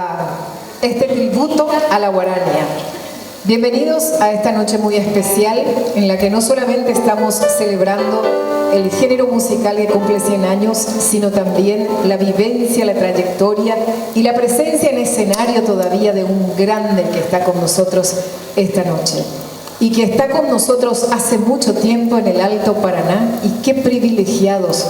a este tributo a la guarania. Bienvenidos a esta noche muy especial en la que no solamente estamos celebrando el género musical que cumple 100 años, sino también la vivencia, la trayectoria y la presencia en escenario todavía de un grande que está con nosotros esta noche y que está con nosotros hace mucho tiempo en el Alto Paraná. Y qué privilegiados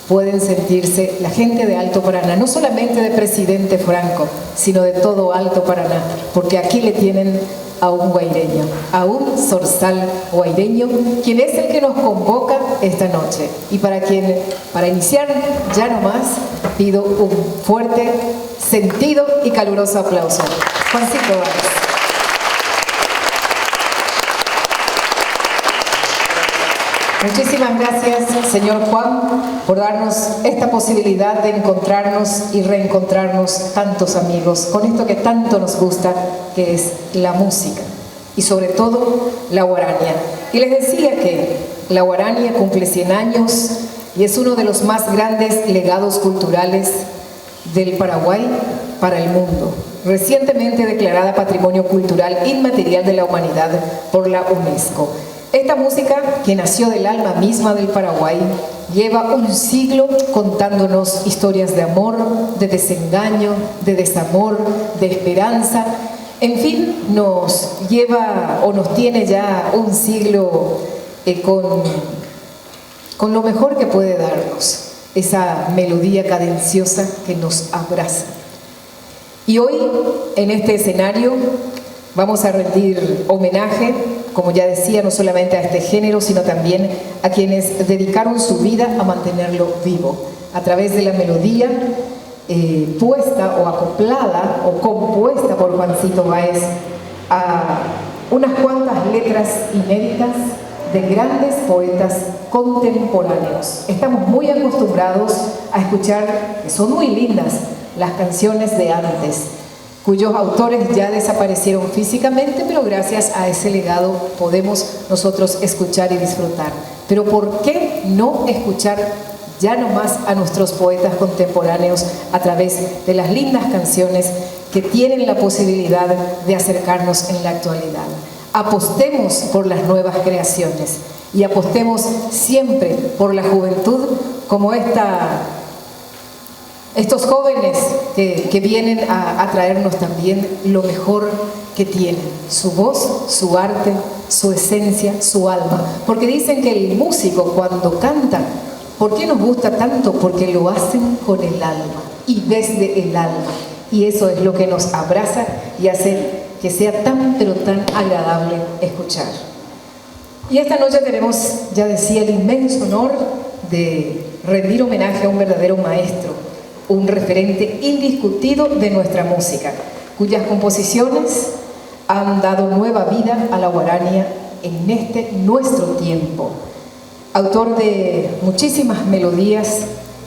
pueden sentirse la gente de Alto Paraná, no solamente de Presidente Franco, sino de todo Alto Paraná, porque aquí le tienen a un guaireño, a un zorzal guaireño, quien es el que nos convoca esta noche. Y para iniciar ya nomás, pido un fuerte, sentido y caluroso aplauso. Juancito Báez. Muchísimas gracias, señor Juan, por darnos esta posibilidad de encontrarnos y reencontrarnos tantos amigos con esto que tanto nos gusta, que es la música y sobre todo la guarania. Y les decía que la guarania cumple 100 años y es uno de los más grandes legados culturales del Paraguay para el mundo, recientemente declarada Patrimonio Cultural Inmaterial de la Humanidad por la UNESCO. Esta música, que nació del alma misma del Paraguay, lleva un siglo contándonos historias de amor, de desengaño, de desamor, de esperanza. En fin, nos lleva o nos tiene ya un siglo con lo mejor que puede darnos, esa melodía cadenciosa que nos abraza. Y hoy, en este escenario, vamos a rendir homenaje, como ya decía, no solamente a este género, sino también a quienes dedicaron su vida a mantenerlo vivo, a través de la melodía puesta o acoplada o compuesta por Juancito Báez a unas cuantas letras inéditas de grandes poetas contemporáneos. Estamos muy acostumbrados a escuchar, que son muy lindas, las canciones de antes, cuyos autores ya desaparecieron físicamente, pero gracias a ese legado podemos nosotros escuchar y disfrutar. Pero ¿por qué no escuchar ya nomás a nuestros poetas contemporáneos a través de las lindas canciones que tienen la posibilidad de acercarnos en la actualidad? Apostemos por las nuevas creaciones y apostemos siempre por la juventud como estos jóvenes que vienen a traernos también lo mejor que tienen, su voz, su arte, su esencia, su alma. Porque dicen que el músico cuando canta, ¿por qué nos gusta tanto? Porque lo hacen con el alma y desde el alma. Y eso es lo que nos abraza y hace que sea tan, pero tan agradable escuchar. Y esta noche tenemos, ya decía, el inmenso honor de rendir homenaje a un verdadero maestro, un referente indiscutido de nuestra música, cuyas composiciones han dado nueva vida a la guarania en este nuestro tiempo. Autor de muchísimas melodías,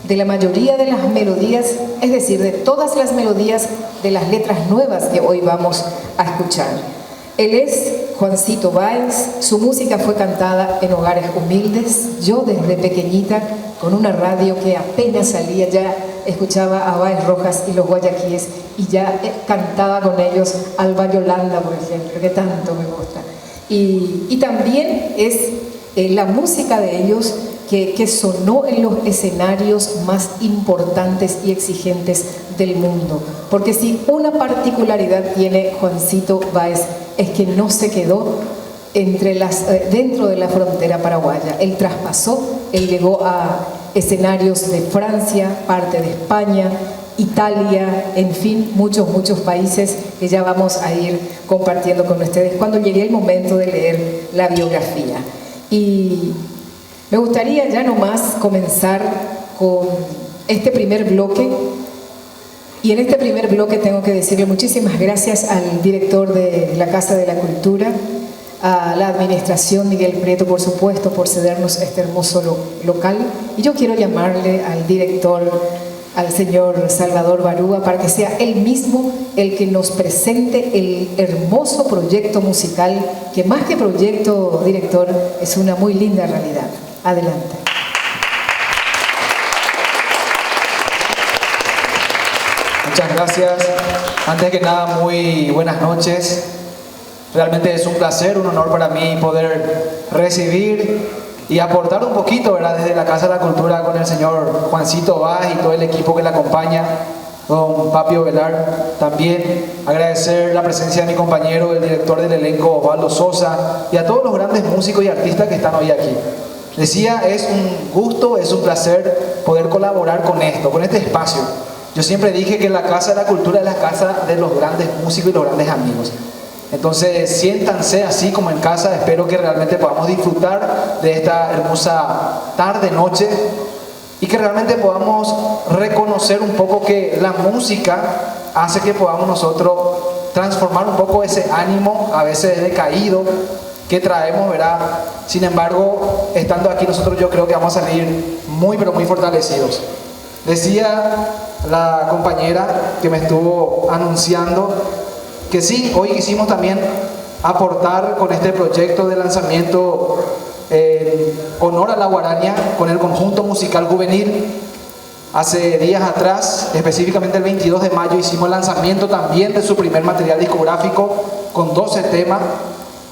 de la mayoría de las melodías, es decir, de todas las melodías de las letras nuevas que hoy vamos a escuchar. Él es Juancito Báez. Su música fue cantada en hogares humildes. Yo desde pequeñita, con una radio que apenas salía, ya escuchaba a Báez Rojas y los Guayaquíes y ya cantaba con ellos Alba Yolanda, por ejemplo, que tanto me gusta. Y también es la música de ellos que sonó en los escenarios más importantes y exigentes del mundo. Porque si una particularidad tiene Juancito Báez es que no se quedó dentro de la frontera paraguaya. Él traspasó, él llegó a escenarios de Francia, parte de España, Italia, en fin, muchos países que ya vamos a ir compartiendo con ustedes cuando llegue el momento de leer la biografía. Y me gustaría ya nomás comenzar con este primer bloque. Y en este primer bloque tengo que decirle muchísimas gracias al director de la Casa de la Cultura, a la administración, Miguel Prieto, por supuesto, por cedernos este hermoso local. Y yo quiero llamarle al director, al señor Salvador Barúa, para que sea él mismo el que nos presente el hermoso proyecto musical, que más que proyecto, director, es una muy linda realidad. Adelante. Muchas gracias. Antes que nada, muy buenas noches. Realmente es un placer, un honor para mí poder recibir y aportar un poquito, ¿verdad?, desde la Casa de la Cultura con el señor Juancito Báez y todo el equipo que le acompaña, don Papio Velar. También agradecer la presencia de mi compañero, el director del elenco, Osvaldo Sosa, y a todos los grandes músicos y artistas que están hoy aquí. Decía, es un gusto, es un placer poder colaborar con esto, con este espacio. Yo siempre dije que la Casa de la Cultura es la casa de los grandes músicos y los grandes amigos. Entonces, siéntanse así como en casa. Espero que realmente podamos disfrutar de esta hermosa tarde, noche, y que realmente podamos reconocer un poco que la música hace que podamos nosotros transformar un poco ese ánimo, a veces decaído, que traemos, ¿verdad? Sin embargo, estando aquí nosotros, yo creo que vamos a salir muy, pero muy fortalecidos. Decía la compañera que me estuvo anunciando que sí, hoy quisimos también aportar con este proyecto de lanzamiento en honor a la guaraña con el conjunto musical juvenil. Hace días atrás, específicamente el 22 de mayo, hicimos el lanzamiento también de su primer material discográfico con 12 temas,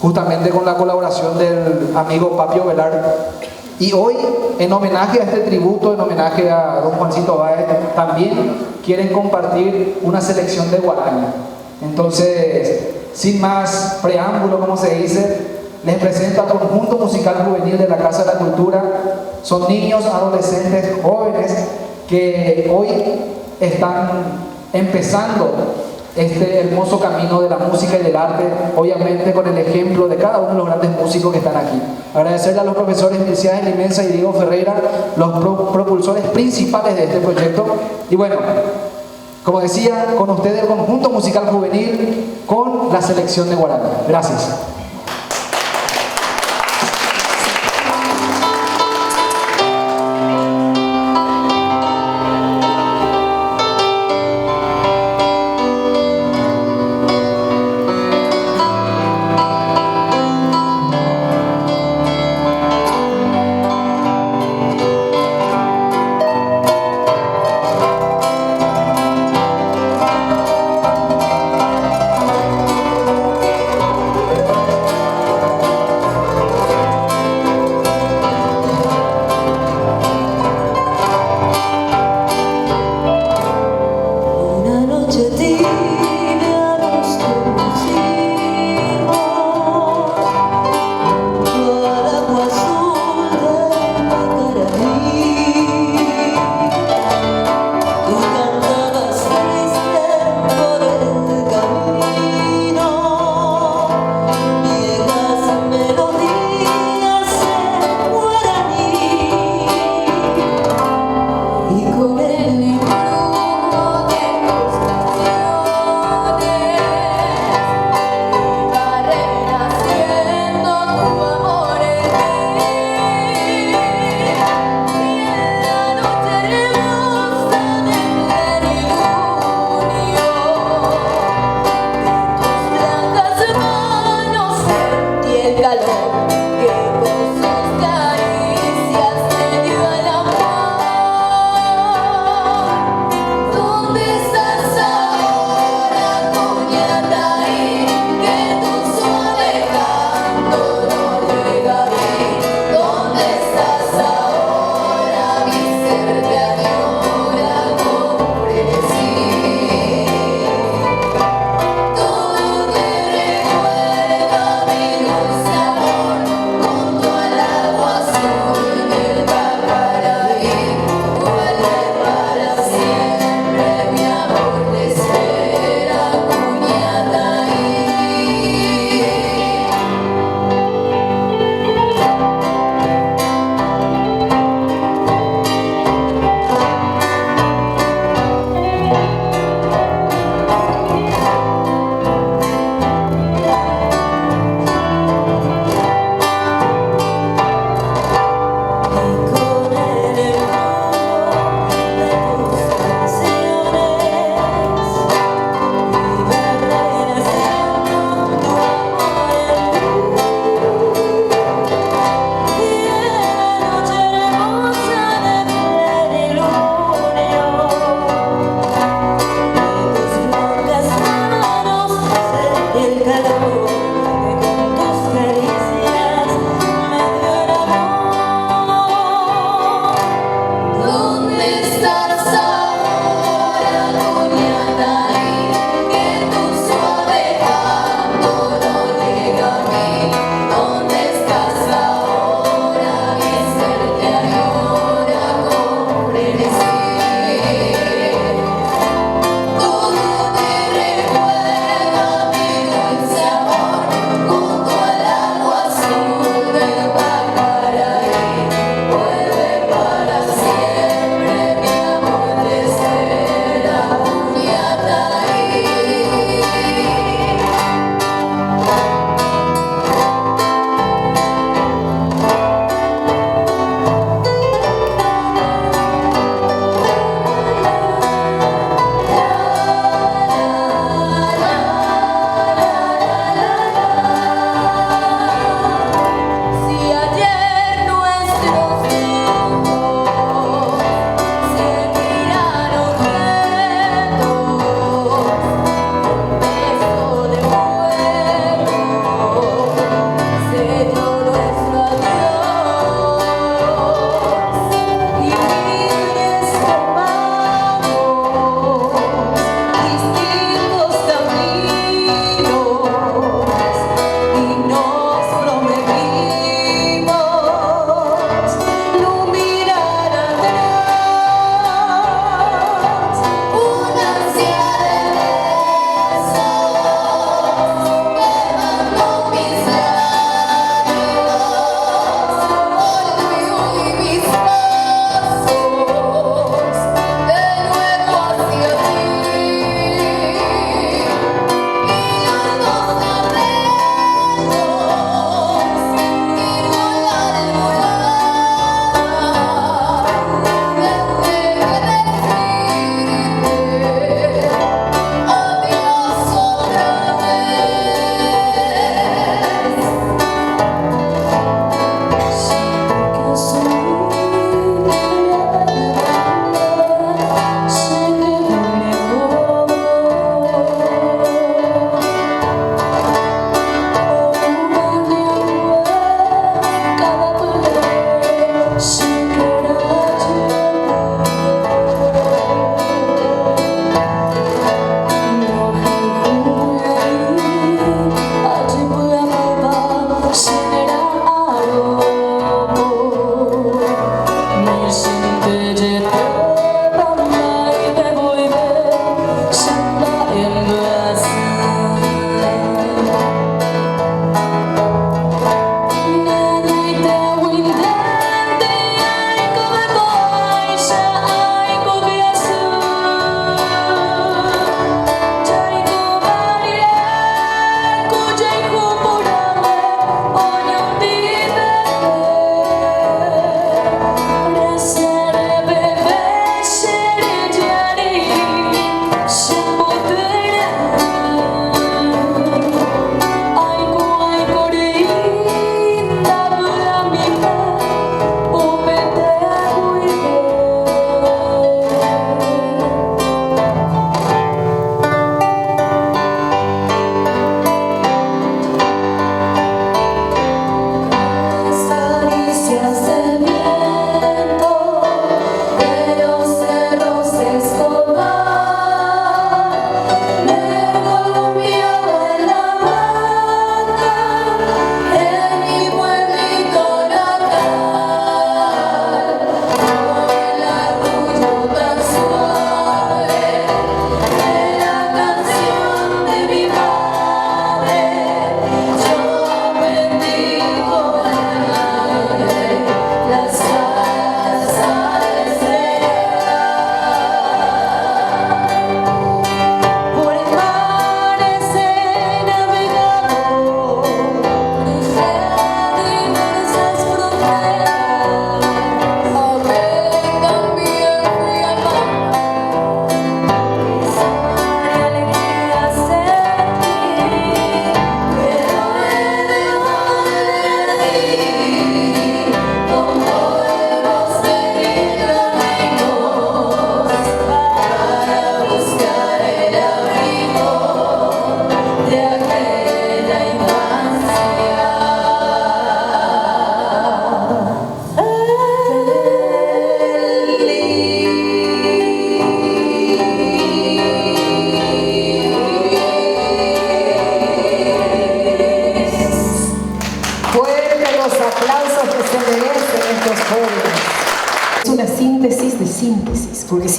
justamente con la colaboración del amigo Papio Velar. Y hoy, en homenaje a este tributo, en homenaje a don Juancito Báez, también quieren compartir una selección de guaraña. Entonces, sin más preámbulo, como se dice, les presento al conjunto musical juvenil de la Casa de la Cultura. Son niños, adolescentes, jóvenes que hoy están empezando este hermoso camino de la música y del arte, obviamente con el ejemplo de cada uno de los grandes músicos que están aquí. Agradecerle a los profesores Mircea Limensa y Diego Ferreira, los propulsores principales de este proyecto. Y bueno, como decía, con ustedes el conjunto musical juvenil con la selección de guaraña. Gracias.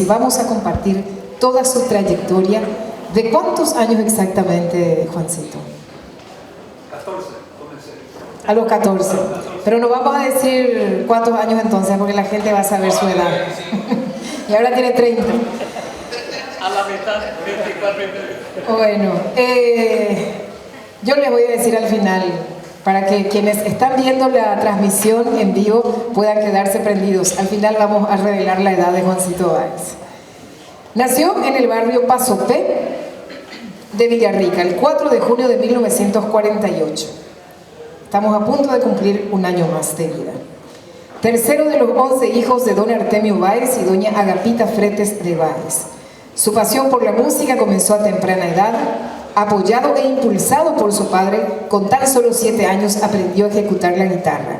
vamos a compartir toda su trayectoria. ¿De cuántos años exactamente, Juancito? 14, comencé. A los 14. Pero no vamos a decir cuántos años entonces, porque la gente va a saber su edad. Y ahora tiene 30. A la mitad, 24 y medio. Bueno, yo les voy a decir al final, para que quienes están viendo la transmisión en vivo puedan quedarse prendidos. Al final vamos a revelar la edad de Juancito Báez. Nació en el barrio Pasopé de Villarrica el 4 de junio de 1948. Estamos a punto de cumplir un año más de vida. Tercero de los 11 hijos de don Artemio Báez y doña Agapita Fretes de Báez. Su pasión por la música comenzó a temprana edad. Apoyado e impulsado por su padre, con tan solo 7 años aprendió a ejecutar la guitarra.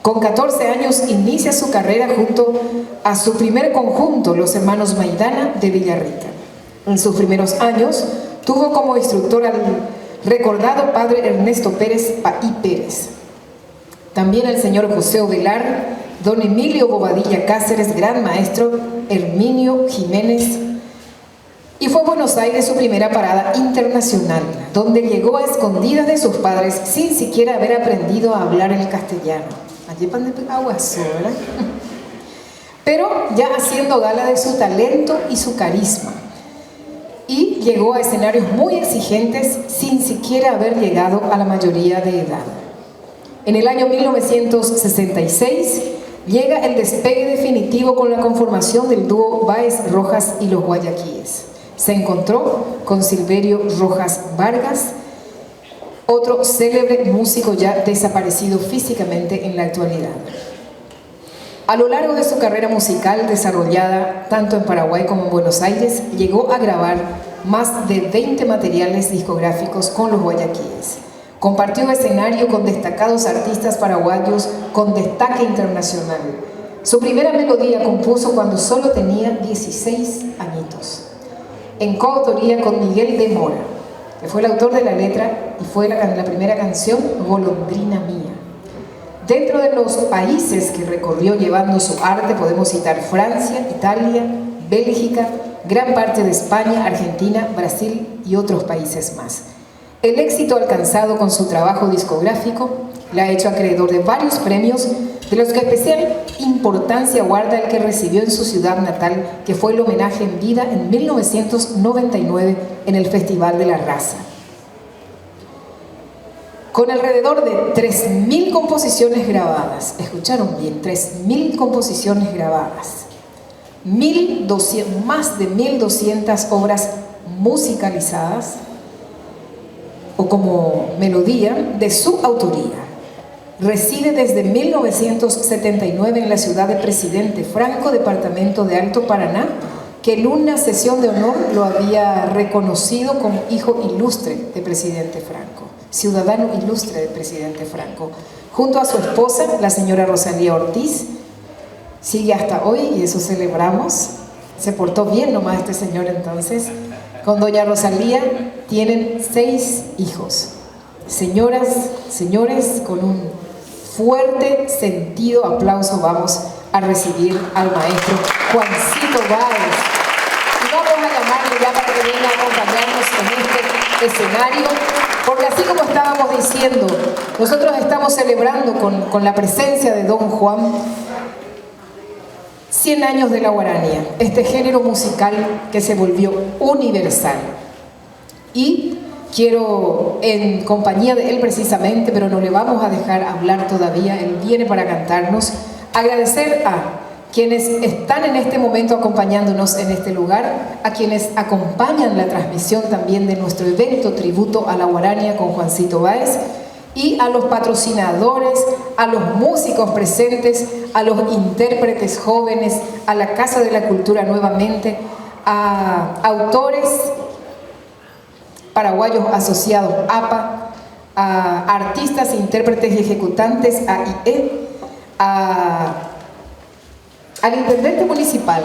Con 14 años inicia su carrera junto a su primer conjunto, los hermanos Maidana de Villarrica. En sus primeros años tuvo como instructor al recordado padre Ernesto Pérez Paí Pérez. También el señor José Ovelar, don Emilio Bobadilla Cáceres, gran maestro, Herminio Jiménez. Y fue Buenos Aires su primera parada internacional, donde llegó a escondidas de sus padres sin siquiera haber aprendido a hablar el castellano. Allí pan de aguazo, ¿verdad? Pero ya haciendo gala de su talento y su carisma. Y llegó a escenarios muy exigentes sin siquiera haber llegado a la mayoría de edad. En el año 1966 llega el despegue definitivo con la conformación del dúo Báez Rojas y los Guayaquíes. Se encontró con Silverio Rojas Vargas, otro célebre músico ya desaparecido físicamente en la actualidad. A lo largo de su carrera musical, desarrollada tanto en Paraguay como en Buenos Aires, llegó a grabar más de 20 materiales discográficos con los Guayaquíes. Compartió escenario con destacados artistas paraguayos con destaque internacional. Su primera melodía compuso cuando solo tenía 16 añitos, en coautoría con Miguel de Mora, que fue el autor de la letra y fue la primera canción, Golondrina Mía. Dentro de los países que recorrió llevando su arte podemos citar Francia, Italia, Bélgica, gran parte de España, Argentina, Brasil y otros países más. El éxito alcanzado con su trabajo discográfico le ha hecho acreedor de varios premios, de los que especial importancia guarda el que recibió en su ciudad natal, que fue el homenaje en vida en 1999 en el Festival de la Raza. Con alrededor de 3.000 composiciones grabadas, escucharon bien, 3.000 composiciones grabadas, más de 1.200 obras musicalizadas o como melodía de su autoría. Reside desde 1979 en la ciudad de Presidente Franco, departamento de Alto Paraná, que en una sesión de honor lo había reconocido como hijo ilustre de Presidente Franco, ciudadano ilustre de Presidente Franco. Junto a su esposa, la señora Rosalía Ortiz, sigue hasta hoy y eso celebramos. Se portó bien nomás este señor entonces. Con doña Rosalía tienen 6 hijos. Señoras, señores, con un fuerte sentido aplauso vamos a recibir al maestro Juancito Báez. Y vamos a llamarle ya para que venga a acompañarnos en este escenario, porque así como estábamos diciendo, nosotros estamos celebrando con la presencia de don Juan 100 años de la guaranía, este género musical que se volvió universal. Y quiero, en compañía de él precisamente, pero no le vamos a dejar hablar todavía, él viene para cantarnos, agradecer a quienes están en este momento acompañándonos en este lugar, a quienes acompañan la transmisión también de nuestro evento Tributo a la Guarania con Juancito Báez, y a los patrocinadores, a los músicos presentes, a los intérpretes jóvenes, a la Casa de la Cultura nuevamente, a autores paraguayos asociados APA, a artistas, intérpretes y ejecutantes AIE, al intendente municipal,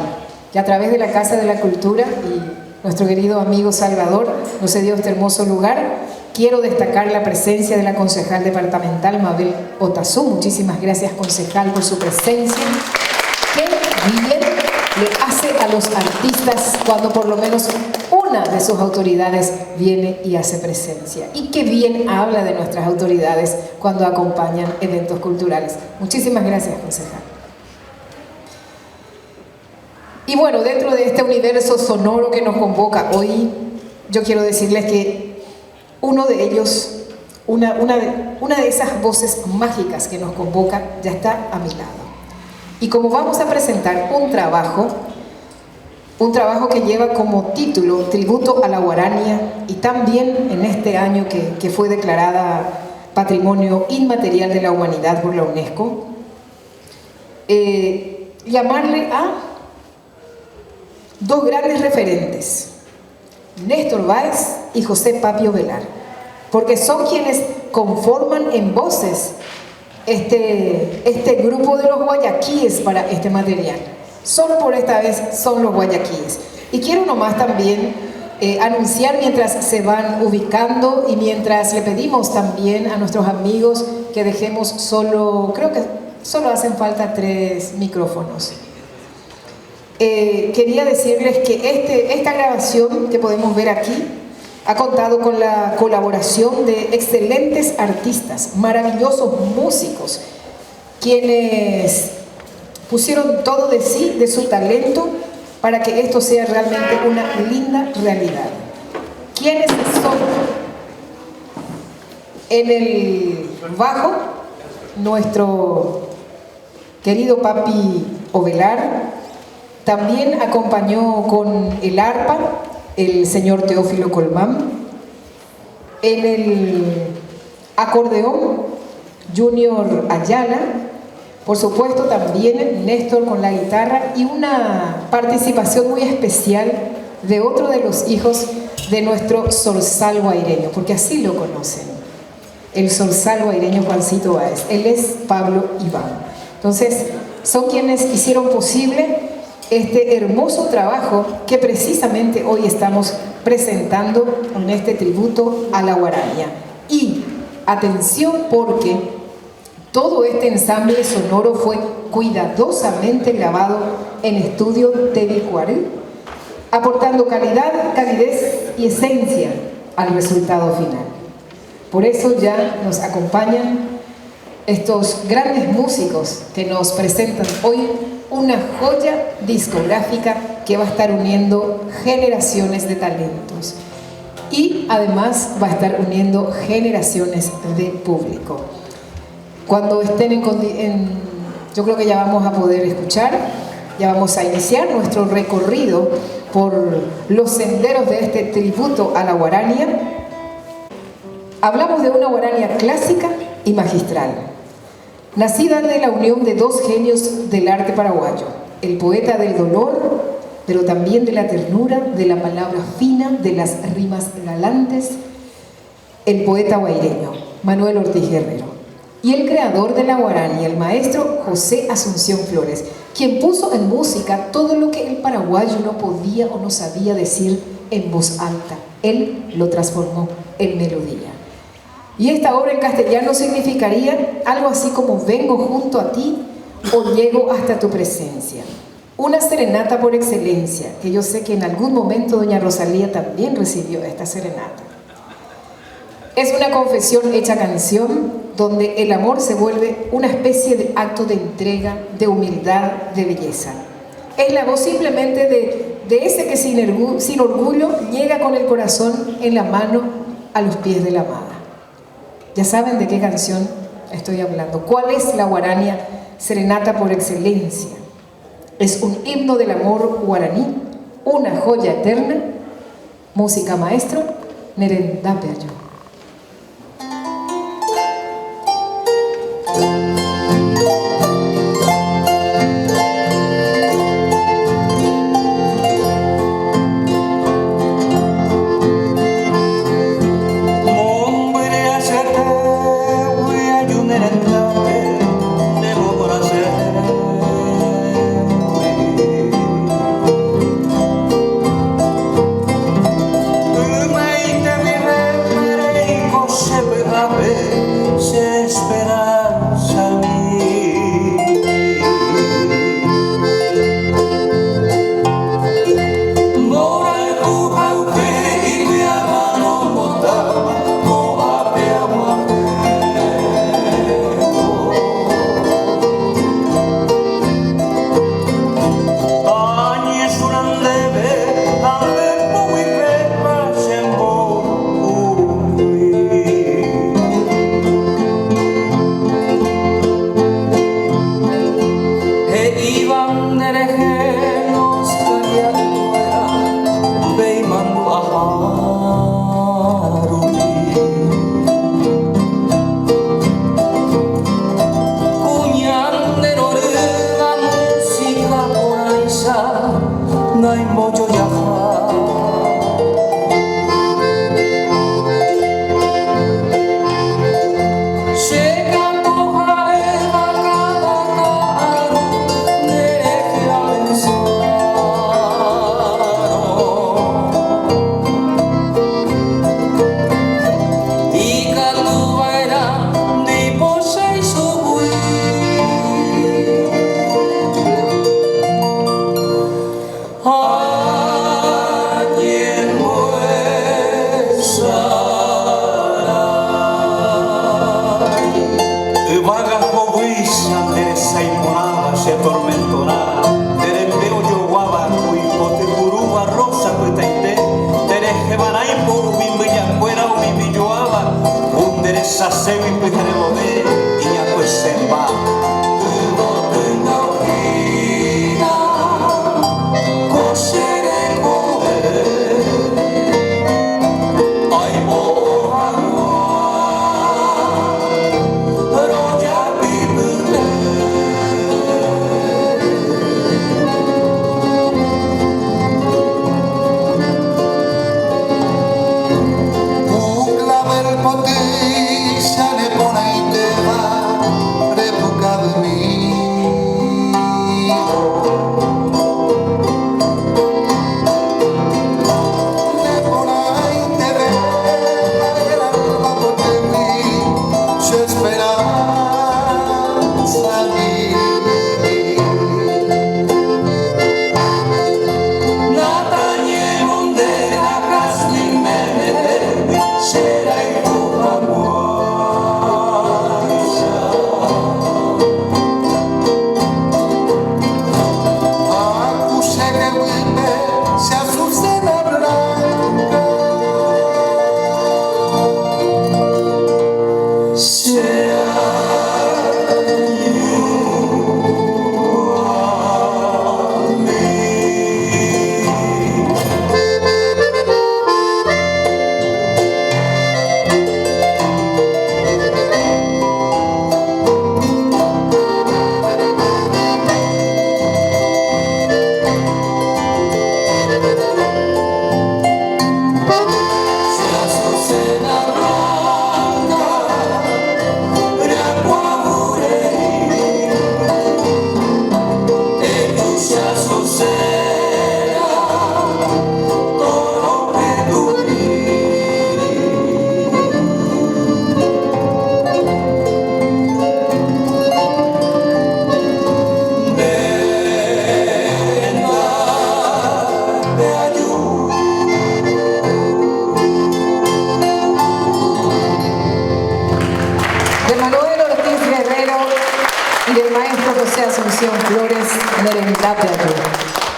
que a través de la Casa de la Cultura y nuestro querido amigo Salvador nos cedió este hermoso lugar. Quiero destacar la presencia de la concejal departamental Mabel Otazú. Muchísimas gracias, concejal, por su presencia, que bien le hace a los artistas cuando por lo menos una de sus autoridades viene y hace presencia. Y qué bien habla de nuestras autoridades cuando acompañan eventos culturales. Muchísimas gracias, concejal. Y bueno, dentro de este universo sonoro que nos convoca hoy, yo quiero decirles que uno de ellos, una de esas voces mágicas que nos convoca, ya está a mi lado. Y como vamos a presentar un trabajo que lleva como título Tributo a la Guarania, y también en este año que fue declarada Patrimonio Inmaterial de la Humanidad por la UNESCO, llamarle a dos grandes referentes, Néstor Báez y José Papio Velar, porque son quienes conforman en voces este grupo de los guayaquíes para este material. Solo por esta vez son los guayaquíes. Y quiero nomás también anunciar, mientras se van ubicando y mientras le pedimos también a nuestros amigos que dejemos creo que solo hacen falta 3 micrófonos. Quería decirles que esta grabación que podemos ver aquí ha contado con la colaboración de excelentes artistas, maravillosos músicos, quienes pusieron todo de sí, de su talento, para que esto sea realmente una linda realidad. ¿Quiénes son? En el bajo, nuestro querido Papi Ovelar. También acompañó con el arpa el señor Teófilo Colmán. En el acordeón, Junior Ayala. Por supuesto también Néstor con la guitarra, y una participación muy especial de otro de los hijos de nuestro zorzal guaireño, porque así lo conocen, el zorzal guaireño Juancito Báez. Él es Pablo Iván. Entonces, son quienes hicieron posible este hermoso trabajo que precisamente hoy estamos presentando en este tributo a la Guarania. Y atención, porque todo este ensamble sonoro fue cuidadosamente grabado en estudio Tebicuarú, aportando calidad, calidez y esencia al resultado final. Por eso ya nos acompañan estos grandes músicos que nos presentan hoy una joya discográfica que va a estar uniendo generaciones de talentos y además va a estar uniendo generaciones de público. Cuando estén yo creo que ya vamos a poder escuchar, ya vamos a iniciar nuestro recorrido por los senderos de este tributo a la Guarania. Hablamos de una Guarania clásica y magistral, nacida de la unión de dos genios del arte paraguayo, el poeta del dolor, pero también de la ternura, de la palabra fina, de las rimas galantes, el poeta guaireño, Manuel Ortiz Guerrero, y el creador de la Guarania, el maestro José Asunción Flores, quien puso en música todo lo que el paraguayo no podía o no sabía decir en voz alta. Él lo transformó en melodía. Y esta obra en castellano significaría algo así como vengo junto a ti o llego hasta tu presencia. Una serenata por excelencia, que yo sé que en algún momento doña Rosalía también recibió esta serenata. Es una confesión hecha canción, donde el amor se vuelve una especie de acto de entrega, de humildad, de belleza. Es la voz simplemente de ese que sin orgullo llega con el corazón en la mano a los pies de la amada. Ya saben de qué canción estoy hablando. ¿Cuál es la Guarania? Serenata por excelencia. Es un himno del amor guaraní, una joya eterna. Música maestro, Nerendapeayo. Maite mi potesha ne ponejteva repukavmi. Ne ponejteva l'alba potevi c'è speranza di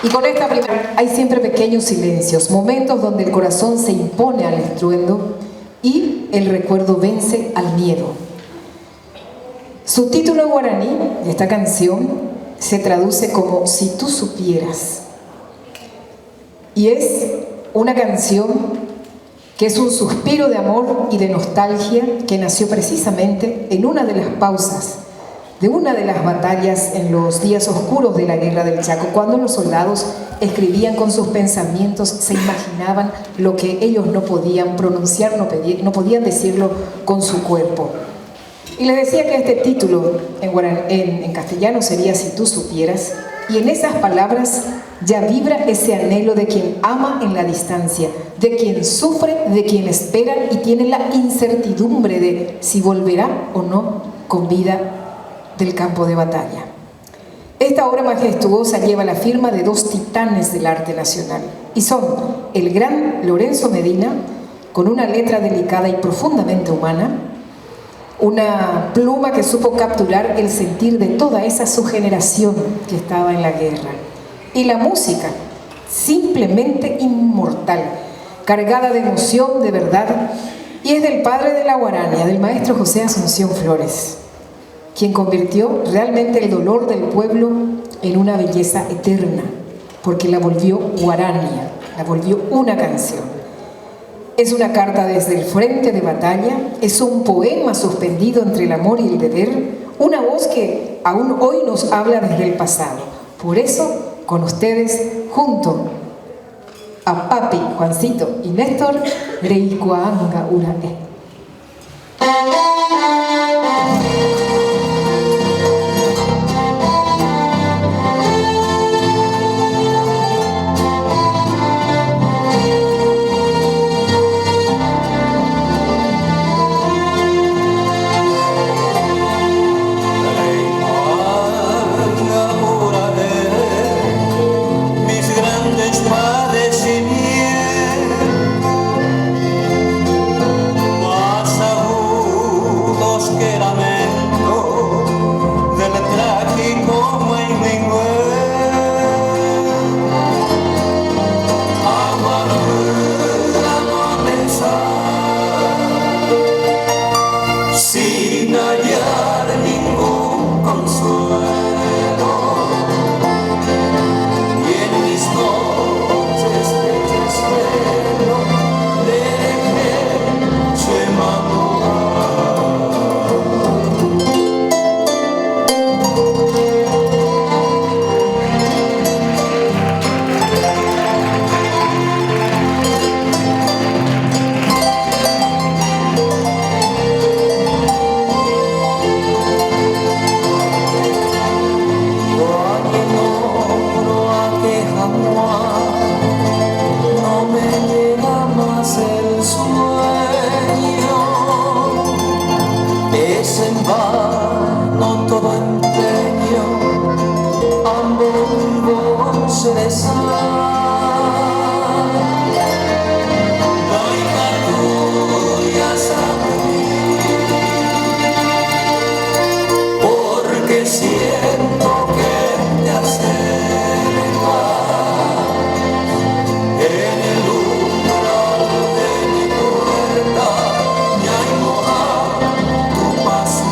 Y con esta primera hay siempre pequeños silencios, momentos donde el corazón se impone al estruendo y el recuerdo vence al miedo. Su título en guaraní de esta canción se traduce como Si tú supieras. Y es una canción que es un suspiro de amor y de nostalgia que nació precisamente en una de las pausas de una de las batallas en los días oscuros de la Guerra del Chaco, cuando los soldados escribían con sus pensamientos, se imaginaban lo que ellos no podían pronunciar, no podían decirlo con su cuerpo. Y les decía que este título en castellano sería Si tú supieras, y en esas palabras ya vibra ese anhelo de quien ama en la distancia, de quien sufre, de quien espera y tiene la incertidumbre de si volverá o no con vida del campo de batalla. Esta obra majestuosa lleva la firma de dos titanes del arte nacional y son el gran Lorenzo Medina, con una letra delicada y profundamente humana, una pluma que supo capturar el sentir de toda esa su generación que estaba en la guerra, y la música, simplemente inmortal, cargada de emoción, de verdad, y es del padre de la guarania, del maestro José Asunción Flores, quien convirtió realmente el dolor del pueblo en una belleza eterna, porque la volvió guarania, la volvió una canción. Es una carta desde el frente de batalla, es un poema suspendido entre el amor y el deber, una voz que aún hoy nos habla desde el pasado. Por eso, con ustedes, junto a Papi, Juancito y Néstor, Reikuaanga Urae. Padecimientos el sueño, es en vano todo empeño, ambos se besan. Siento que te acerca en el umbral de mi puerta, y ahí moja tu paso.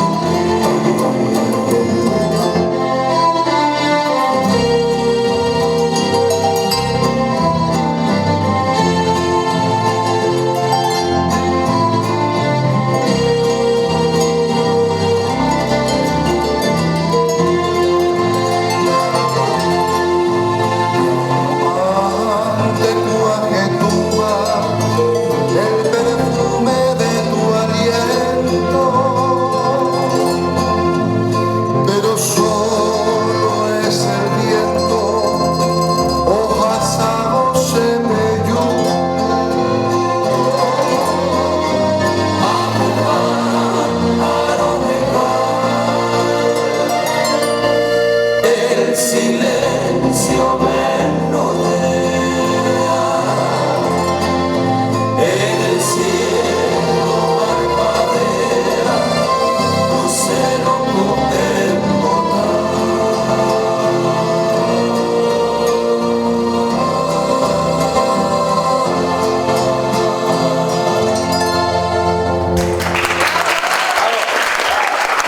Silencio me rodea, en el cielo parpadea, lucero en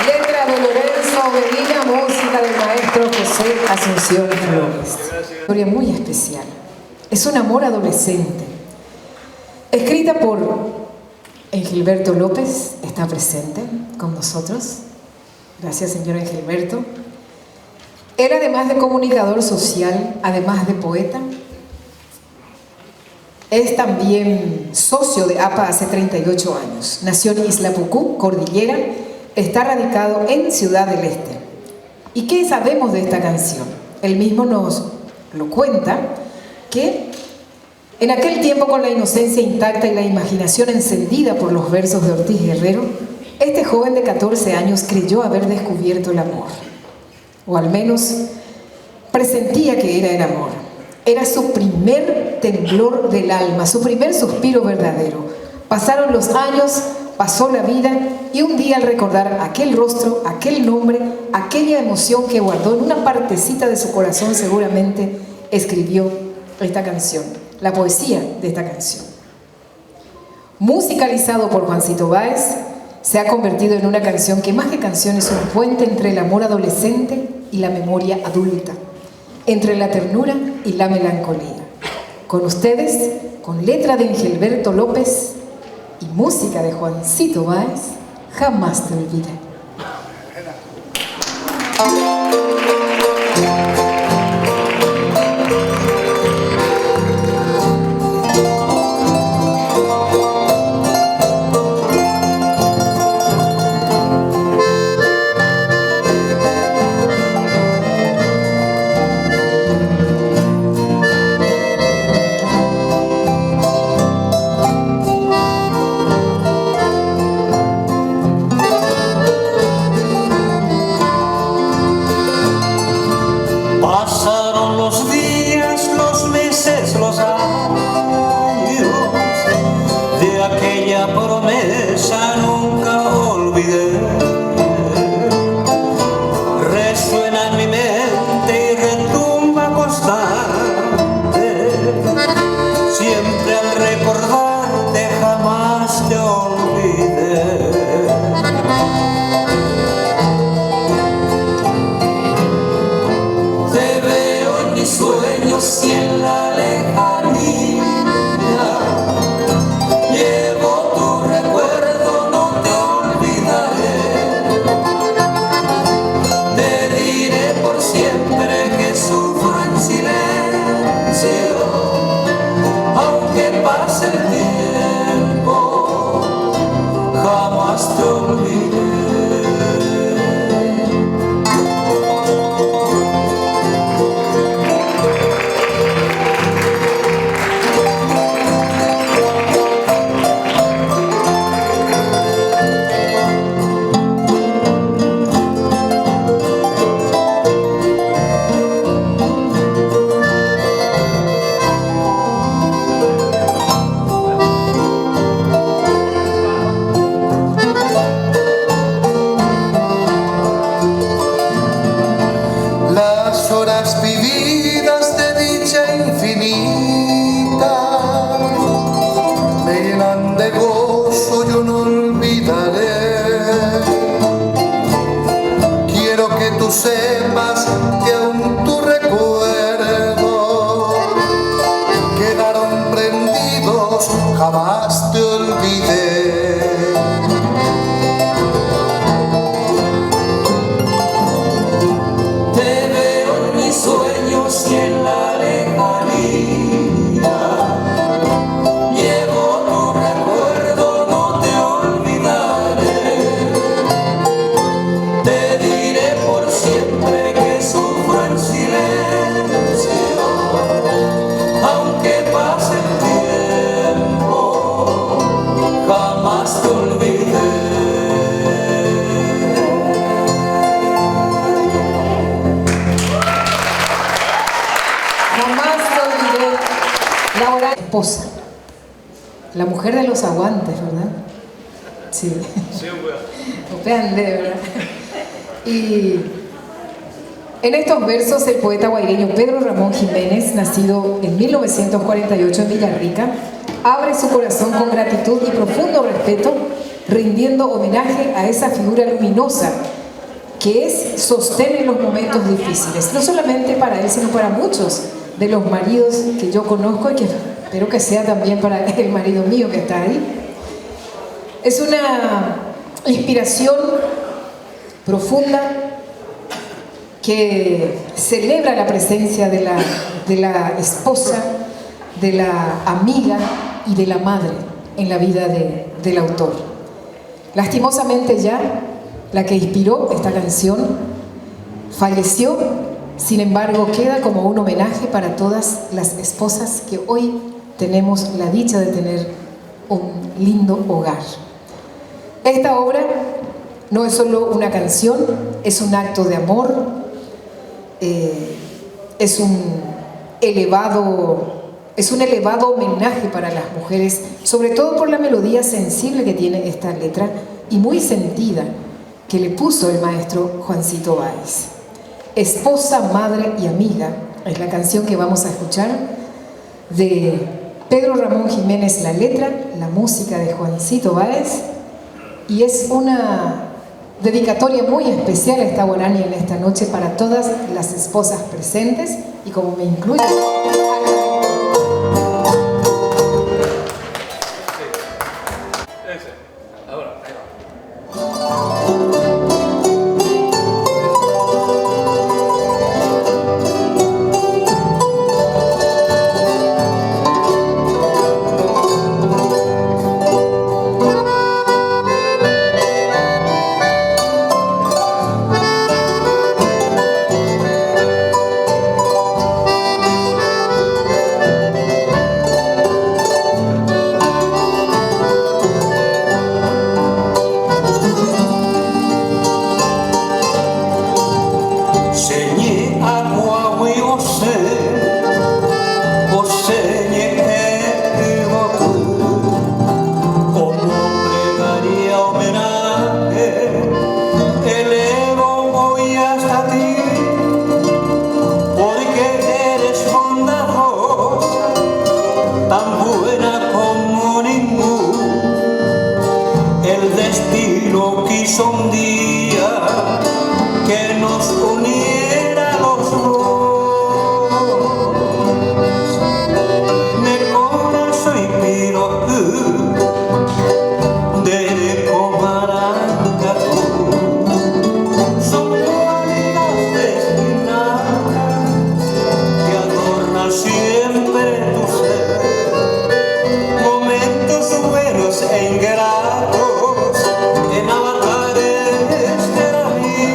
Letra de Lorenzo Medina, música del maestro José Asunción Flores. Historia muy especial. Es un amor adolescente. Escrita por Engilberto López, está presente con nosotros. Gracias, señor Engilberto. Él, además de comunicador social, además de poeta, es también socio de APA hace 38 años. Nació en Isla Pucú, Cordillera. Está radicado en Ciudad del Este. ¿Y qué sabemos de esta canción? Él mismo nos lo cuenta, que en aquel tiempo, con la inocencia intacta y la imaginación encendida por los versos de Ortiz Guerrero, este joven de 14 años creyó haber descubierto el amor. O al menos presentía que era el amor. Era su primer temblor del alma, su primer suspiro verdadero. Pasaron los años, pasó la vida, y un día, al recordar aquel rostro, aquel nombre, aquella emoción que guardó en una partecita de su corazón, seguramente escribió esta canción, la poesía de esta canción. Musicalizado por Juancito Báez, se ha convertido en una canción que, más que canción, es un puente entre el amor adolescente y la memoria adulta, entre la ternura y la melancolía. Con ustedes, con letra de Engilberto López y música de Juancito Báez, Jamás te olvidé. Pasaron los días, los meses, los años, de aquella promesa nunca olvidé. Resuena en mi mente y retumba constante, siempre al recordarte jamás te olvidé. Sueños y en la lejanía llevo tu recuerdo, no te olvidaré. Te diré por siempre que sufro en silencio, aunque pase el tiempo. llenan de gozo, yo no olvidaré. Quiero que tú sepas que aún tu recuerdo quedaron prendidos, jamás te olvidé. Te veo en mis sueños y en la lejanía. Llevo tu recuerdo, no te olvidaré. Te diré por siempre que sufro en silencio, aunque pase el tiempo, jamás te olvidé. Jamás te olvidé. Laura, esposa, la mujer de los aguantes, ¿verdad? Sí. Grande, ¿verdad? Y en estos versos el poeta guaireño Pedro Ramón Jiménez, nacido en 1948 en Villarrica, abre su corazón con gratitud y profundo respeto, rindiendo homenaje a esa figura luminosa que es sostén en los momentos difíciles, no solamente para él, sino para muchos de los maridos que yo conozco y que espero que sea también para el marido mío que está ahí. Es una inspiración profunda que celebra la presencia de la esposa, de la amiga y de la madre en la vida del autor. Lastimosamente ya la que inspiró esta canción falleció, sin embargo queda como un homenaje para todas las esposas que hoy tenemos la dicha de tener un lindo hogar. Esta obra no es solo una canción, es un acto de amor, es un elevado homenaje para las mujeres, sobre todo por la melodía sensible que tiene esta letra y muy sentida que le puso el maestro Juancito Báez. Esposa, madre y amiga es la canción que vamos a escuchar de Pedro Ramón Jiménez, la letra, la música de Juancito Báez, y es una dedicatoria muy especial a esta Guarani en esta noche para todas las esposas presentes y como me incluyo. Ahora, ahí va. Un día que nos uniera a los dos, me conoce y pido de comaranga son cualidades destinadas que adornan siempre tu ser, momentos buenos e ingratos en avatares de la vida.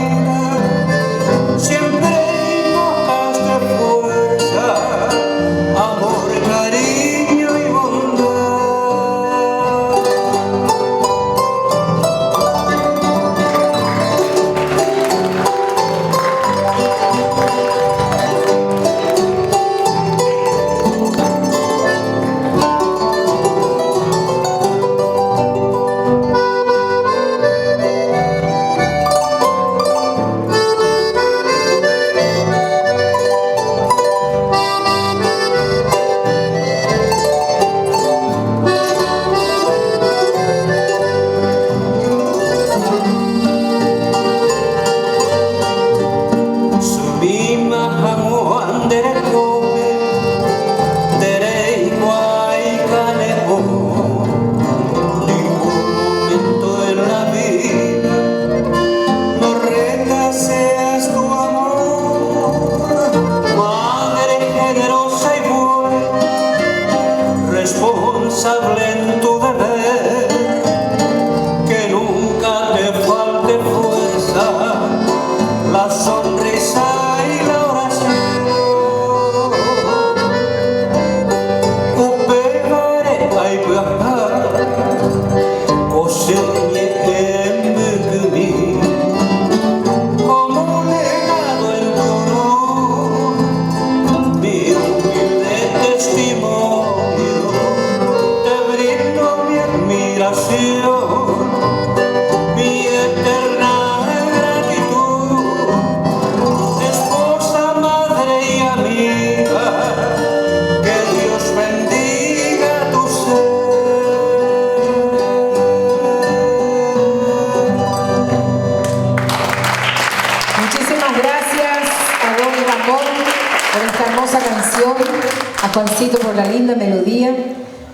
Juancito por la linda melodía.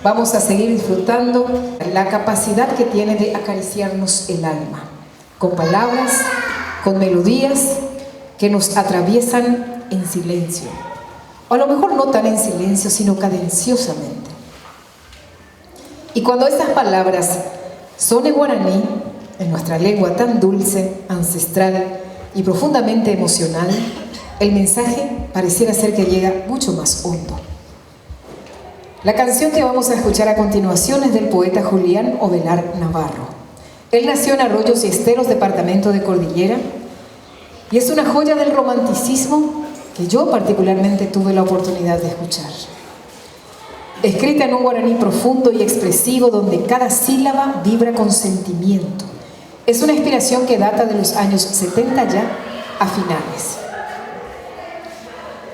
Vamos a seguir disfrutando la capacidad que tiene de acariciarnos el alma, con palabras, con melodías que nos atraviesan en silencio. O a lo mejor no tan en silencio, sino cadenciosamente. Y cuando estas palabras son en guaraní, en nuestra lengua tan dulce, ancestral y profundamente emocional, el mensaje pareciera ser que llega mucho más hondo. La canción que vamos a escuchar a continuación es del poeta Julián Ovelar Navarro. Él nació en Arroyos y Esteros, departamento de Cordillera, y es una joya del romanticismo que yo particularmente tuve la oportunidad de escuchar. Escrita en un guaraní profundo y expresivo donde cada sílaba vibra con sentimiento. Es una inspiración que data de los años 70 ya a finales.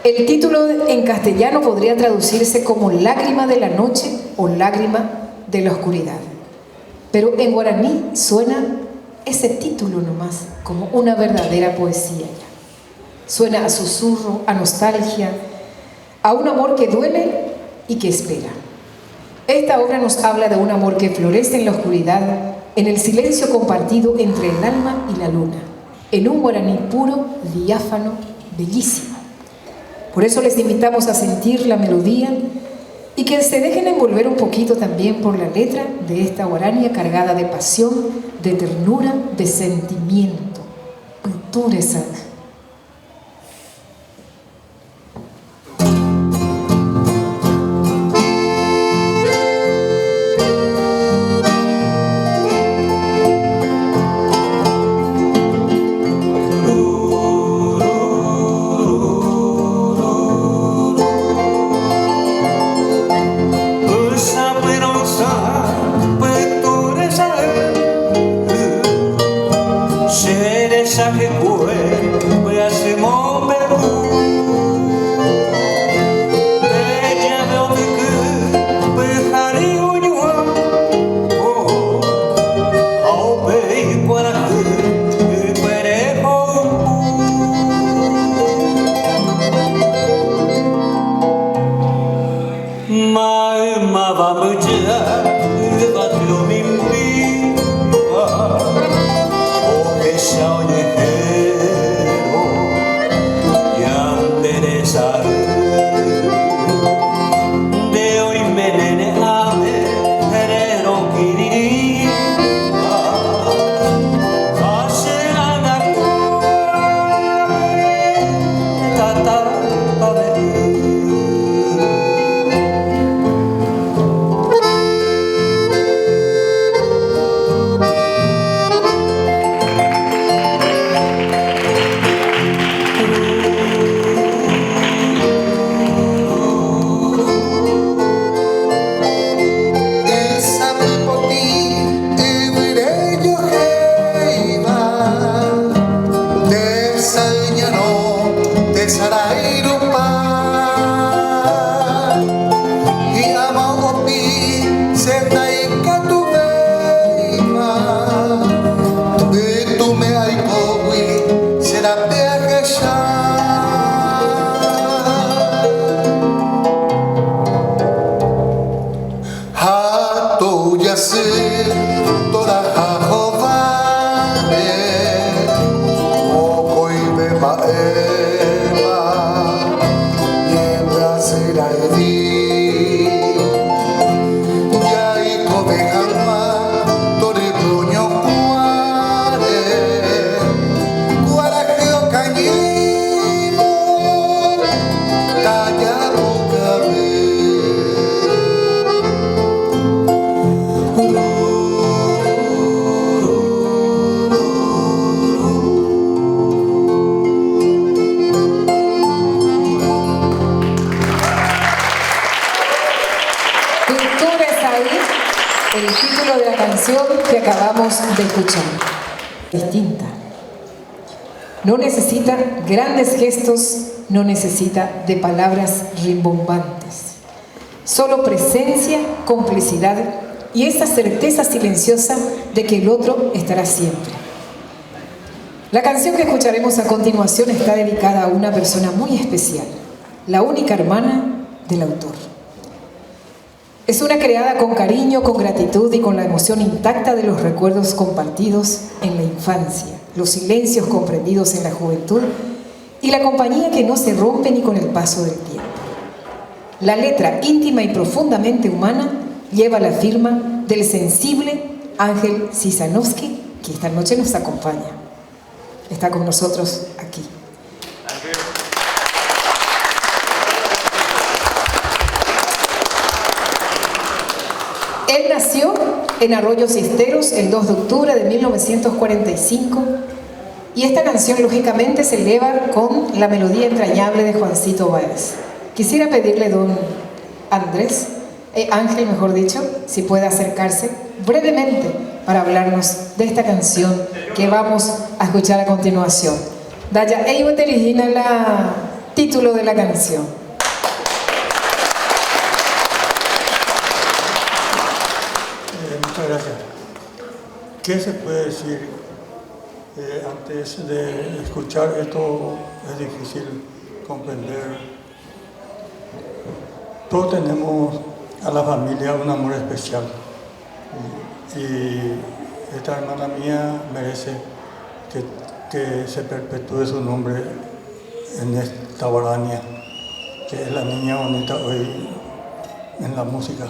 El título en castellano podría traducirse como Lágrima de la noche o Lágrima de la oscuridad. Pero en guaraní suena ese título nomás como una verdadera poesía. Suena a susurro, a nostalgia, a un amor que duele y que espera. Esta obra nos habla de un amor que florece en la oscuridad, en el silencio compartido entre el alma y la luna, en un guaraní puro, diáfano, bellísimo. Por eso les invitamos a sentir la melodía y que se dejen envolver un poquito también por la letra de esta guarania cargada de pasión, de ternura, de sentimiento. Pureza. El título de la canción que acabamos de escuchar. Distinta. No necesita grandes gestos, no necesita de palabras rimbombantes. Solo presencia, complicidad y esa certeza silenciosa de que el otro estará siempre. La canción que escucharemos a continuación está dedicada a una persona muy especial, la única hermana del autor. Es una creada con cariño, con gratitud y con la emoción intacta de los recuerdos compartidos en la infancia, los silencios comprendidos en la juventud y la compañía que no se rompe ni con el paso del tiempo. La letra íntima y profundamente humana lleva la firma del sensible Ángel Cisanowski, que esta noche nos acompaña. Está con nosotros aquí. Él nació en Arroyo Cisteros el 2 de octubre de 1945 y esta canción lógicamente se eleva con la melodía entrañable de Juancito Báez. Quisiera pedirle, don Andrés, Ángel mejor dicho, si puede acercarse brevemente para hablarnos de esta canción que vamos a escuchar a continuación. Daya, ello te origina el título de la canción. Muchas gracias. ¿Qué se puede decir antes de escuchar esto? Es difícil comprender. Todos tenemos a la familia un amor especial y esta hermana mía merece que se perpetúe su nombre en esta guarania, que es la niña bonita hoy en la música.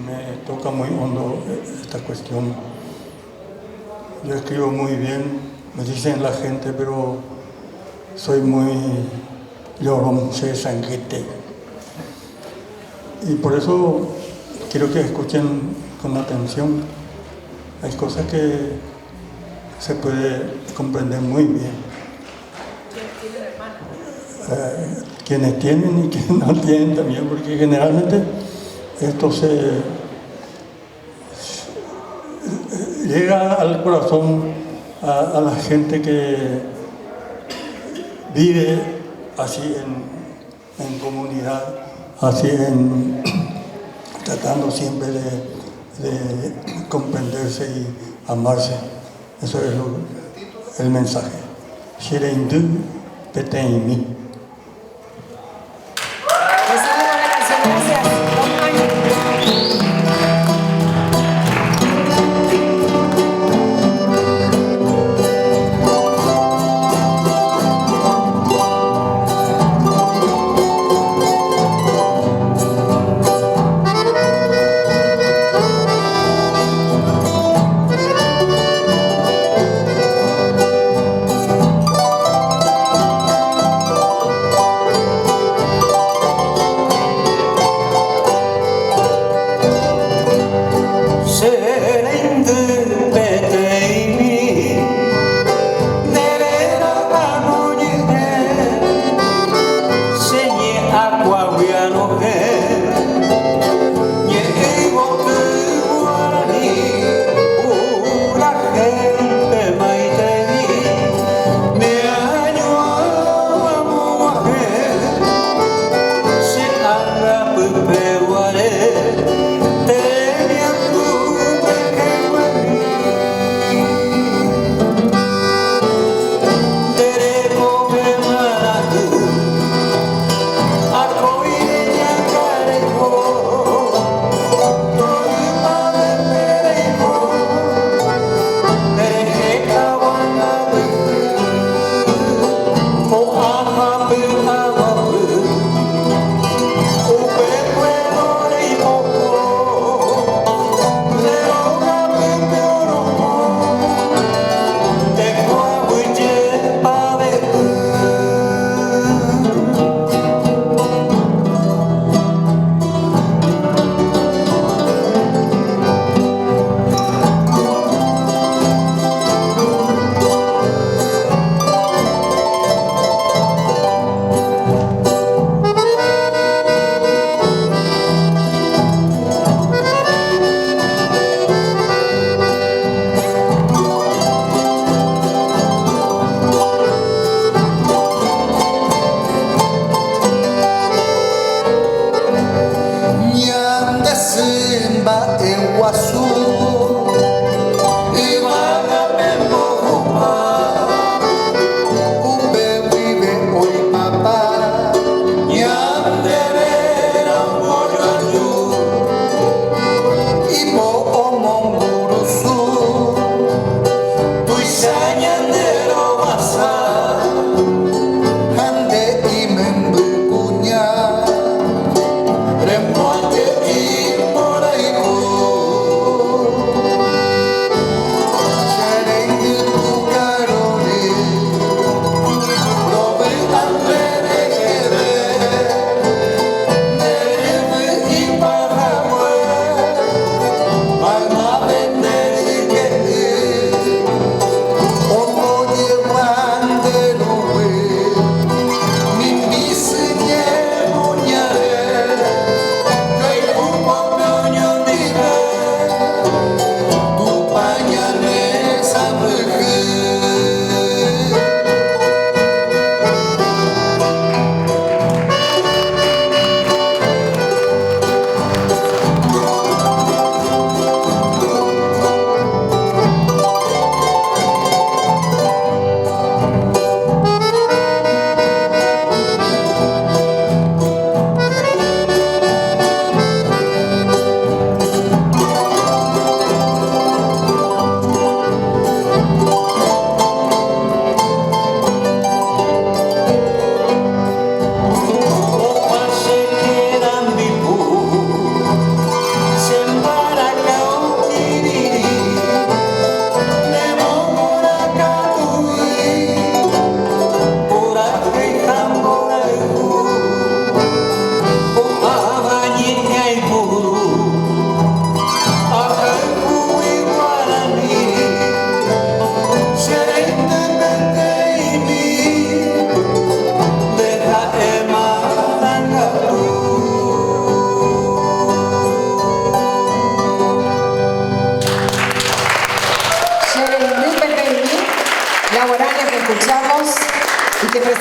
Me toca muy hondo esta cuestión. Yo escribo muy bien, me dicen la gente, pero soy muy llorón, soy sanguete. Y por eso quiero que escuchen con atención. Hay cosas que se puede comprender muy bien. Quienes tienen y quienes no tienen también, porque generalmente esto llega al corazón a la gente que vive así en comunidad, así tratando siempre de comprenderse y amarse. Eso es el mensaje. Shireindu Peteimi. Gracias, don Ángel.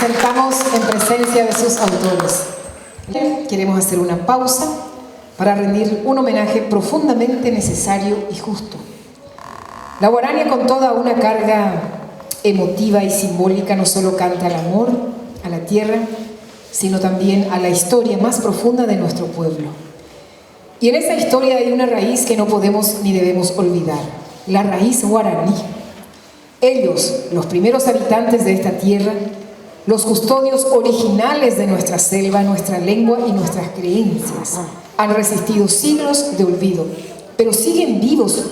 presentamos en presencia de sus autores. Queremos hacer una pausa para rendir un homenaje profundamente necesario y justo. La guarania, con toda una carga emotiva y simbólica, no solo canta al amor, a la tierra, sino también a la historia más profunda de nuestro pueblo. Y en esa historia hay una raíz que no podemos ni debemos olvidar, la raíz guaraní. Ellos, los primeros habitantes de esta tierra, los custodios originales de nuestra selva, nuestra lengua y nuestras creencias, han resistido siglos de olvido, pero siguen vivos.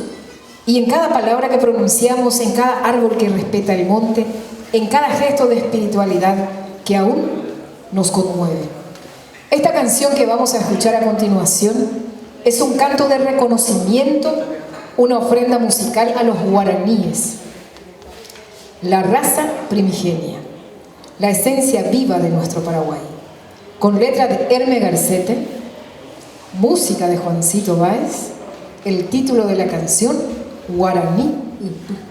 Y en cada palabra que pronunciamos, en cada árbol que respeta el monte, en cada gesto de espiritualidad que aún nos conmueve. Esta canción que vamos a escuchar a continuación es un canto de reconocimiento, una ofrenda musical a los guaraníes, la raza primigenia, la esencia viva de nuestro Paraguay, con letra de Herme Garcete, música de Juancito Báez, el título de la canción, Guaraní Ipú.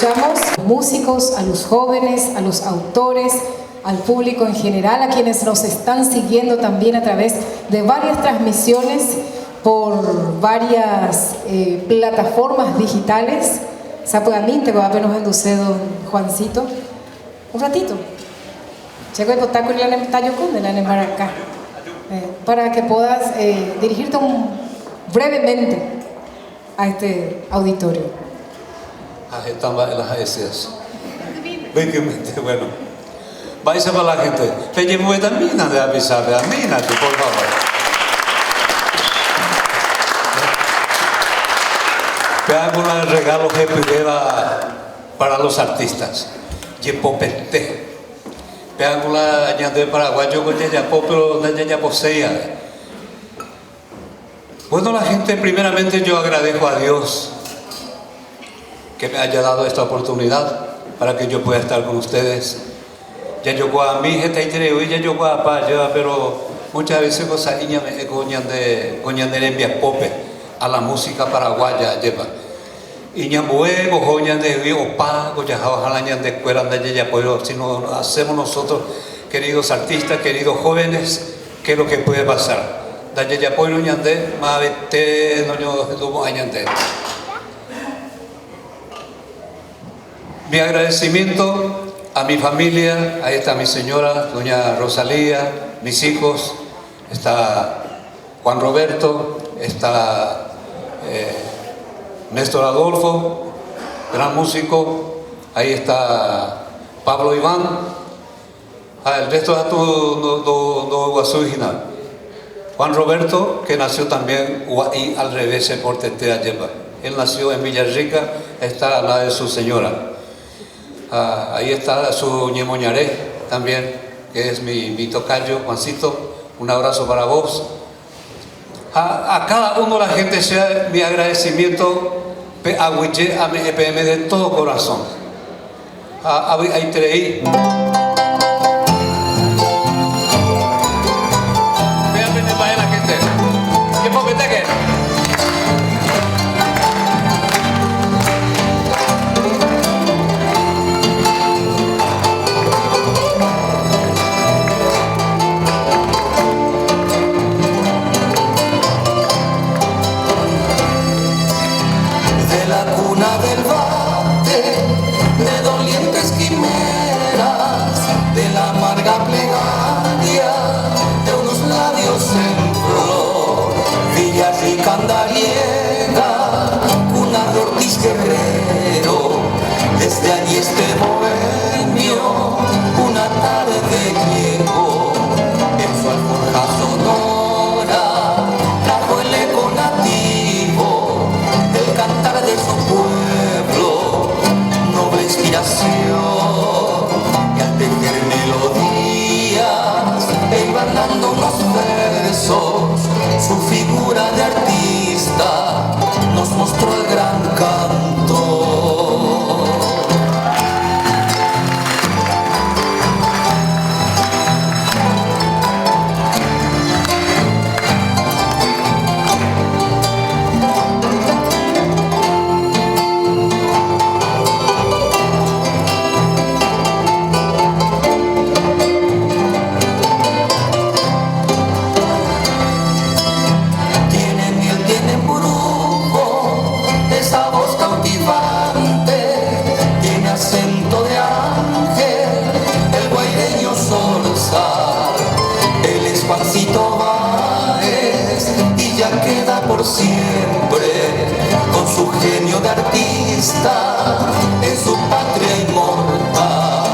escuchamos músicos, a los jóvenes, a los autores, al público en general, a quienes nos están siguiendo también a través de varias transmisiones por varias plataformas digitales. Sapagamente va a vernos en Ducedo, Juancito. Un ratito. Llego el potaco y la tallo con de la acá. Para que puedas dirigirte brevemente a este auditorio. Están las agencias. Bueno, vais a la gente. Peñe muy también de avisar, amínate, por favor. Te hago un regalo que pidiera para los artistas. Yepopete. Te hago la añade paraguayo con Yayapo, pero no Yayaposea. Bueno, la gente, primeramente yo agradezco a Dios que me haya dado esta oportunidad para que yo pueda estar con ustedes. Ya yo a mi gente y ya yo a paya, pero muchas veces cosas niñas me coñan de enviar pope a la música paraguaya lleva. Y ñambuego coñan de río pago ya jalañan de escuela de ya pero si no hacemos nosotros, queridos artistas, queridos jóvenes, ¿qué es lo que puede pasar? Dalle ya puedo ñande, más vete no yo añande. Mi agradecimiento a mi familia, ahí está mi señora, doña Rosalía, mis hijos, está Juan Roberto, está Néstor Adolfo, gran músico, ahí está Pablo Iván, el resto de tu original. Juan Roberto, que nació también y al revés por Tetea Lleva. Él nació en Villarrica, está la de su señora. Ahí está su ñemoñaré también, que es mi tocayo, Juancito. Un abrazo para vos. A cada uno de la gente sea mi agradecimiento a mi EPM de todo corazón. Ahí te desde allí este bohemio, una tarde llegó en su alforja sonora, trajo el eco nativo del cantar de su pueblo, noble inspiración, y al tejer melodías, e iban dando unos versos, su figura de artista nos mostró el gran canto. Por siempre, con su genio de artista, en su patria inmortal,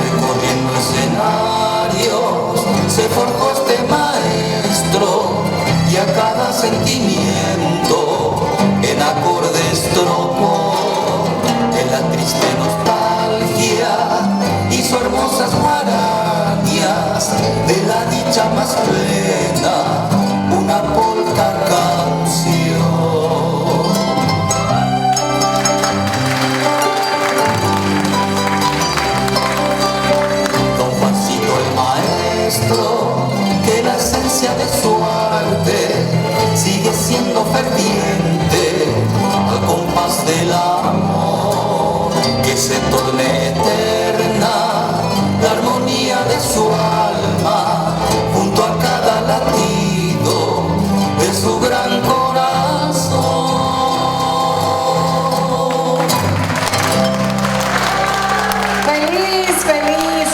recorriendo escenarios, se forjó este maestro, y a cada sentimiento, en acordes tropó, en la triste nostalgia, hizo hermosas marañas, de la dicha más plena, una polca canción. Don Juancito el maestro, que la esencia de su arte sigue siendo ferviente al compás del amor. se torne eterna la armonía de su alma junto a cada latido de su gran corazón.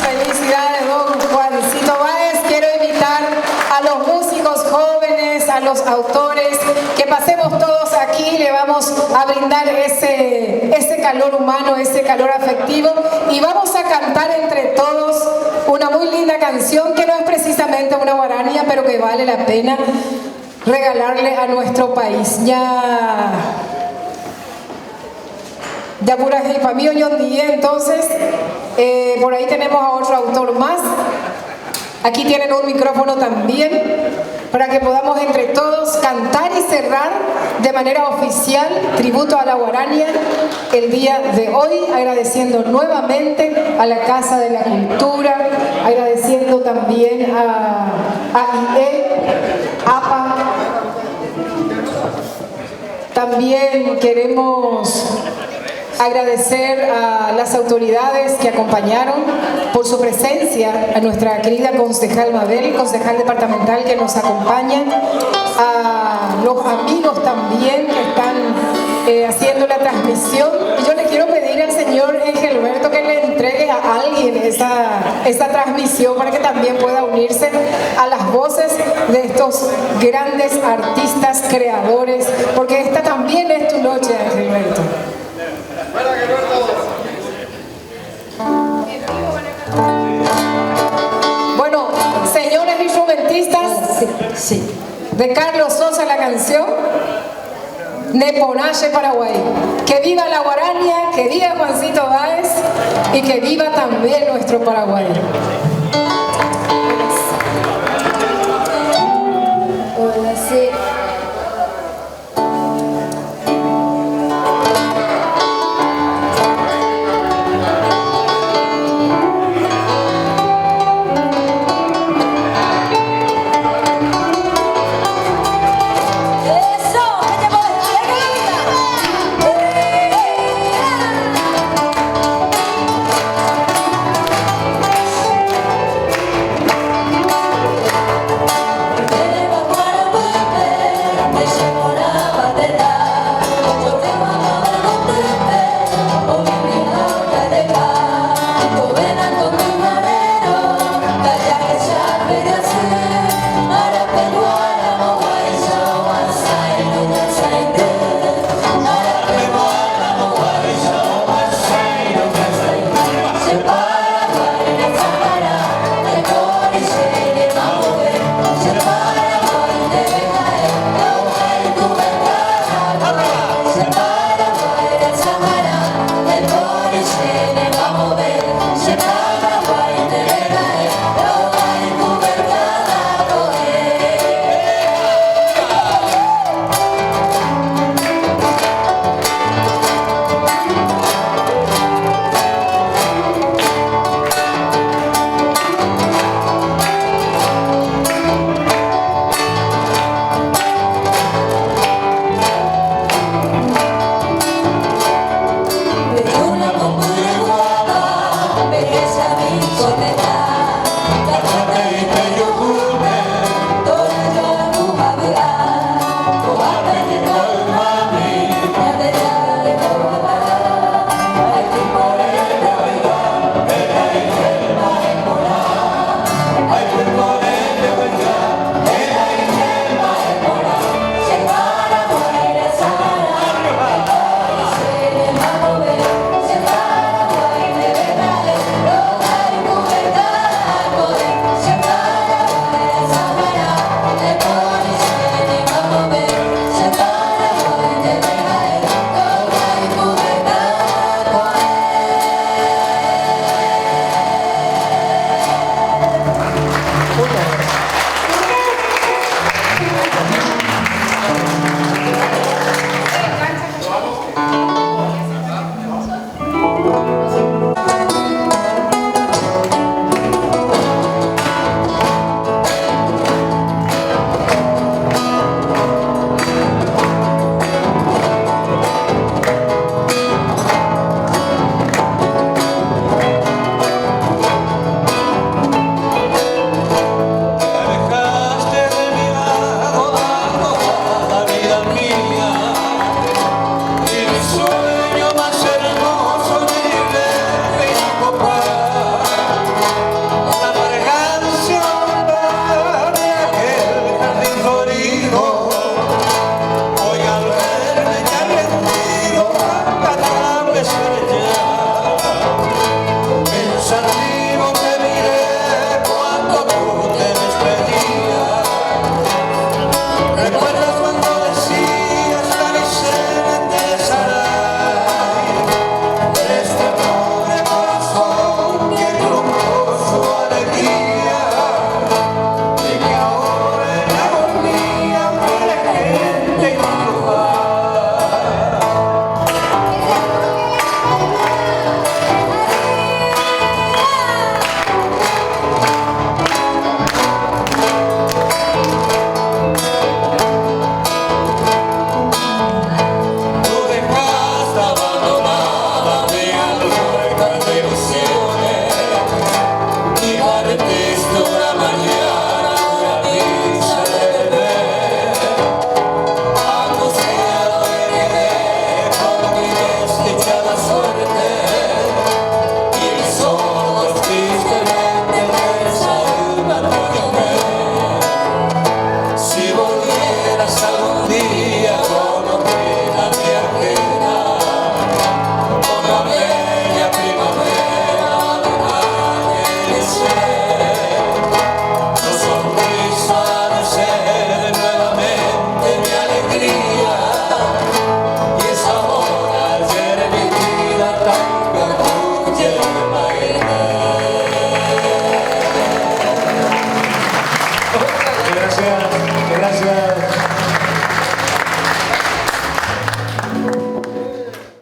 Felicidades, don Juancito Báez. Quiero invitar a los músicos jóvenes, a los autores, que pasemos todos aquí, le vamos a brindar ese calor humano, ese calor afectivo, y vamos a cantar entre todos una muy linda canción que no es precisamente una guarania, pero que vale la pena regalarle a nuestro país. Ya pura para mí hoy en día. Entonces por ahí tenemos a otro autor más. Aquí tienen un micrófono también para que podamos entre todos cantar y cerrar de manera oficial tributo a la guarania el día de hoy, agradeciendo nuevamente a la Casa de la Cultura, agradeciendo también a AIE, APA. También queremos agradecer a las autoridades que acompañaron por su presencia, a nuestra querida concejal Mabel, concejal departamental que nos acompaña, a los amigos también que están haciendo la transmisión. Y yo le quiero pedir al señor Engelberto que le entregue a alguien esa transmisión para que también pueda unirse a las voces de estos grandes artistas creadores, porque esta también es tu noche, Engelberto. Bueno, señores instrumentistas, sí. De Carlos Sosa la canción Neponache Paraguay. Que viva la guarania, que viva Juancito Báez y que viva también nuestro Paraguay.